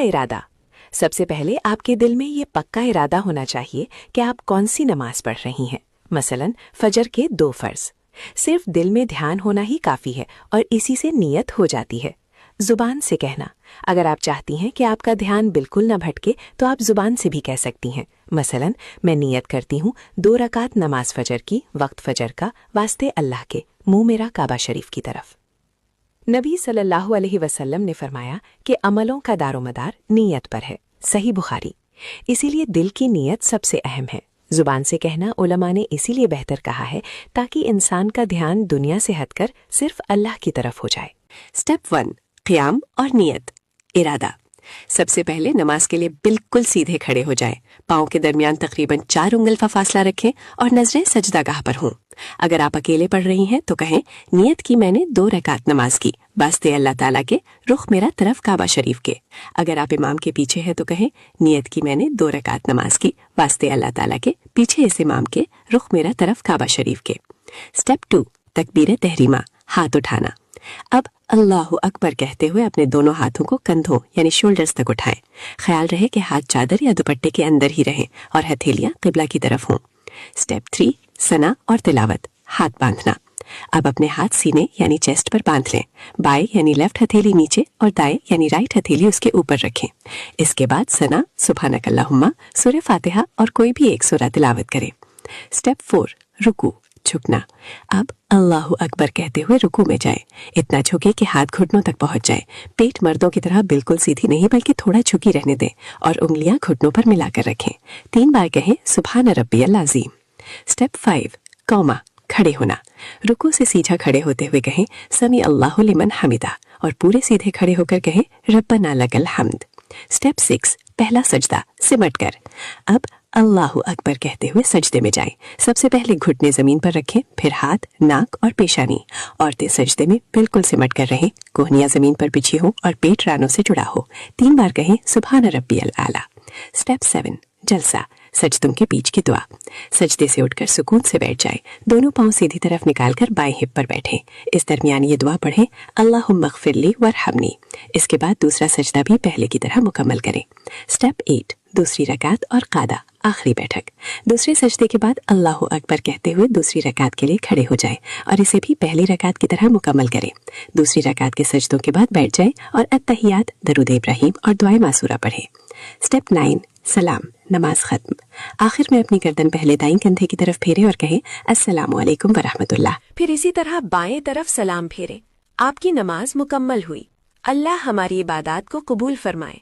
इरादा। सबसे पहले आपके दिल में ये पक्का इरादा होना चाहिए कि आप कौन सी नमाज पढ़ रही हैं। मसलन फजर के 2 फर्ज। सिर्फ दिल में ध्यान होना ही काफ़ी है और इसी से नियत हो जाती है। ज़ुबान से कहना, अगर आप चाहती हैं कि आपका ध्यान बिल्कुल न भटके तो आप ज़ुबान से भी कह सकती हैं। मसलन मैं नियत करती हूँ 2 रकात नमाज फजर की, वक्त फजर का, वास्ते अल्लाह के, मुंह मेरा काबा शरीफ की तरफ। नबी सल्लल्लाहु अलैहि वसल्लम ने फरमाया कि अमलों का दारोमदार नीयत पर है। सही बुखारी। इसीलिए दिल की नीयत सबसे अहम है। ज़ुबान से कहना उलमा ने इसीलिए बेहतर कहा है ताकि इंसान का ध्यान दुनिया से हटकर सिर्फ अल्लाह की तरफ हो जाए। स्टेप 1, क़ियाम और नियत। इरादा। सबसे पहले नमाज के लिए बिल्कुल सीधे खड़े हो जाएं। पाँव के दरमियान तकरीबन 4 उंगल का फासला रखें और नजरें सजदागाह पर हों। अगर आप अकेले पढ़ रही हैं तो कहें, नियत की मैंने 2 रकात नमाज की, वास्ते अल्लाह ताला के, रुख मेरा तरफ काबा शरीफ के। अगर आप इमाम के पीछे हैं तो कहें, नियत की मैंने 2 रकात नमाज की, वास्ते अल्लाह ताला के, पीछे इस इमाम के, रुख मेरा तरफ काबा शरीफ के। स्टेप 2, तकबीर तहरीमा, हाथ उठाना। अब अल्लाहु अकबर कहते हुए अपने दोनों हाथों को कंधों यानी शोल्डर्स तक उठाएं। ख्याल रहे कि हाथ चादर या दुपट्टे के अंदर ही रहें और हथेलियां किबला की तरफ हों। स्टेप 3, सना और तिलावत, हाथ बांधना। अब अपने हाथ सीने यानी चेस्ट पर बांध लें। बाएं यानी लेफ्ट हथेली नीचे और दाएं यानी राइट हथेली उसके ऊपर रखें। इसके बाद सना, सुभानक अल्लाहुम्मा, सूरह फातिहा और कोई भी एक सूरा तिलावत करें। स्टेप 4, रुकू, झुकना। अब अल्लाहु अकबर कहते हुए रुकू में जाएं। इतना झुके कि हाथ घुटनों तक पहुंच जाए। पेट मर्दों की तरह बिल्कुल सीधी नहीं बल्कि थोड़ा झुकी रहने दें और उंगलियां घुटनों पर मिलाकर रखें। 3 बार कहें सुभान रब्बियल अज़ीम। स्टेप 5, कौमा, खड़े होना। रुकू से सीधा खड़े होते हुए कहें समी अल्लाहु लिमन हमिदा और पूरे सीधे खड़े होकर कहें रब्बना लकल हम्द। स्टेप 6, पहला सजदा, सिमट कर। अब अल्लाहु अकबर कहते हुए सजदे में जाएं। सबसे पहले घुटने जमीन पर रखें, फिर हाथ, नाक और पेशानी। औरतें सजदे में बिल्कुल सिमट कर रहें, कोहनियां जमीन पर बिछी हो और पेट रानों से जुड़ा हो। 3 बार कहें सुभान रब्बियल आला। स्टेप 7, जलसा, सजदों के बीच की दुआ। सजदे से उठकर सुकून से बैठ जाएं। दोनों पांव सीधी तरफ निकालकर बाएं हिप पर बैठें। इस दरमियान ये दुआ पढ़ें, अल्लाहुम्मा ग़फ़िरली वरहमनी। इसके बाद दूसरा सजदा भी पहले की तरह मुकम्मल करें। स्टेप 8, दूसरी रकात और कादा, आखिरी बैठक। दूसरे सजदे के बाद अल्लाहु अकबर कहते हुए दूसरी रकात के लिए खड़े हो जाएं और इसे भी पहली रकात की तरह मुकम्मल करें। दूसरी रकात के सजदों के बाद बैठ जाएं और अत्तहियात, दरूद इब्राहिम और दुआए मासूरा पढ़ें। स्टेप 9, सलाम, नमाज खत्म। आखिर में अपनी गर्दन पहले दाईं कंधे की तरफ फेरे और कहें अस्सलामु अलैकुम वरहमतुल्लाह। फिर इसी तरह बाएं तरफ सलाम फेरे। आपकी नमाज मुकम्मल हुई। अल्लाह हमारी इबादत को कबूल फरमाए।